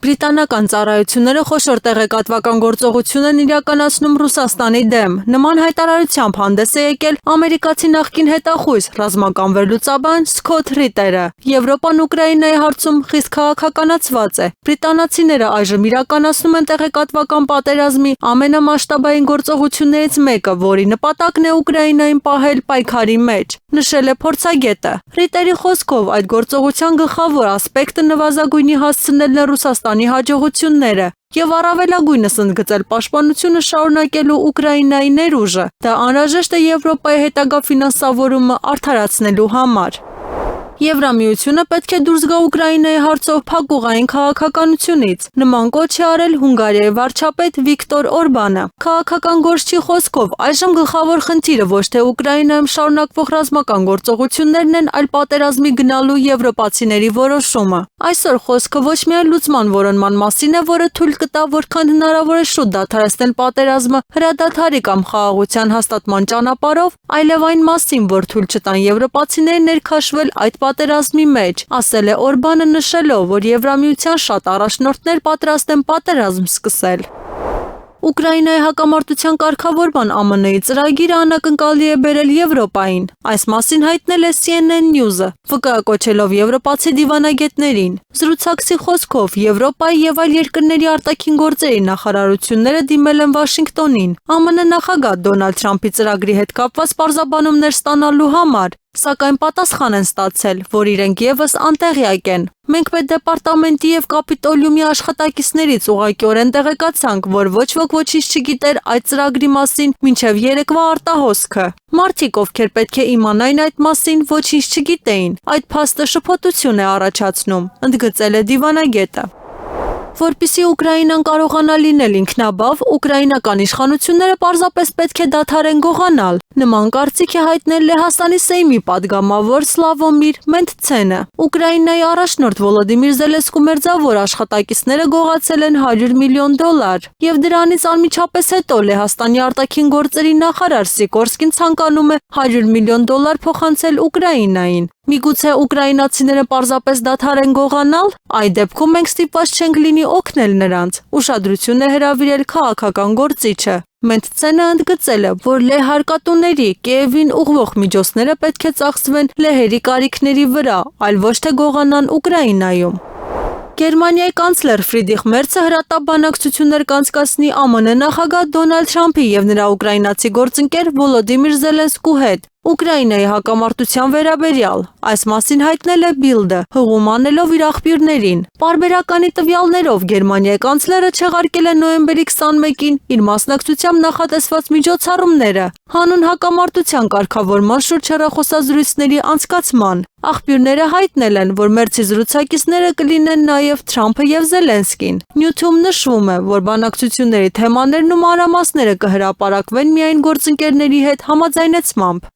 Բրիտանական ծառայությունները խոշոր տեղեկատվական գործողություն են իրականացնում Ռուսաստանի դեմ։ Նման հայտարարությամբ հանդես է եկել ամերիկացի նախկին հետախույզ ռազմական վերլուծաբան Սքոթ Ռիտերը։ Եվրոպան Ուկրաինայի հարցում խիստ քաղաքականացված է։ Բրիտանացիները այժմ իրականացնում են տեղեկատվական պատերազմի ամենամասշտաբային գործողություններից մեկը, որի նպատակն է Ուկրաինային պահել պայքարի մեջ, նշել է փորձագետը։ Ռիտերի խոսքով այդ գործողության գլխավոր ասպեկտը նվազագույնի հասցնելն է Ռուսաստանի հաջողությունները եւ առավելագույնս ընդգծել պաշտպանությունը շարունակելու Ուկրաինայի ներուժը։ Դա անհրաժեշտ է Եվրոպայի հետագա ֆինանսավորումը արդարացնելու համար։ Եվրամիությունը պետք է դուրս գա Ուկրաինայի հարցով փակուղային քաղաքականությունից։ Նման կոչ է արել Հունգարիայի վարչապետ Վիկտոր Օրբանը։ Քաղաքական գործչի խոսքով այժմ գլխավոր խնդիրը ոչ թե Ուկրաինայում շարունակվող ռազմական գործողություններն են, այլ պատերազմի գնալու եվրոպացիների որոշումը։ Այսօր խոսքը ոչ միայն լուծման որոնման մասին է, որը թույլ կտա որքան հնարավոր է շուտ դադարեցնել պատերազմը հրադադարի կամ խաղաղության հաստատման ճանապարհով, այլև այն մասին, որ թույլ չտան եվրոպացիներին ներքաշվել այդ պատերազմի մեջ, ասել է Օրբանը, նշելով, որ Եվրամիության շատ առաջնորդներ պատրաստ են պատերազմ սկսել։ Ուկրաինայի հակամարտության կարգավորման ԱՄՆ-ի ծրագիրը անակնկալի է բերել Եվրոպային։ Այս մասին հայտնել է CNN News-ը, վկայակոչելով եվրոպացի դիվանագետներին։ Զրուցակցի խոսքով Եվրոպայի եւ այլ երկրների արտաքին գործերի նախարարությունները դիմել են Վաշինգտոնին ԱՄՆ նախագահ Դոնալդ Թրամփի ծրագրի հետ կապված պարզաբանումներ ստանալու համար, սակայն պատասխան են ստացել, որ իրենք եւս անտեղյակ են։ Մենք Պետդեպարտամենտի եւ Կապիտոլիումի աշխատակիցներից ուղղակիորեն տեղեկացանք, որ ոչ ոք ոչինչ չգիտեր այդ ծրագրի մասին մինչեւ երեկվա արտահոսքը։ Մարդիկ, ովքեր պետք է իմանային այդ մասին, ոչինչ չգիտեին։ Այդ փաստը շփոթություն է առաջացնում, ընդգծել է դիվանագետը։ Որպեսզի Ուկրաինան կարողանա լինել ինքնաբավ, ուկրաինական իշխանությունները պարզապես պետք է դադարեն գողանալ։ Նման կարծիք է հայտնել Լեհաստանի Սեյմի падգամավոր Սլավոմիր Մենդցենը։ Ուկրաինայի առաջնորդ Վոլոդիմիր Զելենսկու մերձավոր աշխատակիցները գողացել են $100 միլիոն, եւ դրանից անմիջապես հետո Լեհաստանի արտաքին գործերի նախարար Սիկորսկին ցանկանում է $100 միլիոն փոխանցել Ուկրաինային։ Միգուցե ուկրաինացիները պարզապես դադարեն գողանալ, այդ դեպքում մենք ստիպված չենք լինի օգնել նրանց, ուշադրություն է հրավիրել քաղաքական գործիչը։ Մենդցենը ընդգծել է, որ լեհարկատուների Կիևին ուղղվող միջոցները պետք է ծախսվեն լեհերի կարիքների վրա, այլ ոչ թե գողանան Ուկրաինայում։ Գերմանիայի կանցլեր Ֆրիդրիխ Մերցը հրատապ բանակցություններ կանցկացնի ԱՄՆ նախագահ Դոնալդ Թրամփի եւ նրա ուկրաինացի գործընկեր Վոլոդիմիր Զելենսկու հետ Ուկրաինայի հակամարտության վերաբերյալ։ Այս մասին հայտնել է Bild-ը, հղում անելով իր աղբյուրներին։ Պարբերականի տվյալներով Գերմանիայի կանցլերը չեղարկել է նոյեմբերի 21-ին իր մասնակցությամբ նախատեսված միջոցառումները հանուն հակամարտության կարգավորման շուրջ հեռախոսազրույցների անցկացման։ Աղբյուրները հայտնել են, որ Մերցի զրուցակիցները կլինեն նաև Թրամփը եւ Զելենսկին։ Նյութում նշվում է, որ բանակցությունների թեմաներն ու մանրամասները կհրապարակվեն միայն գործընկերների հետ համաձայնեցմամբ։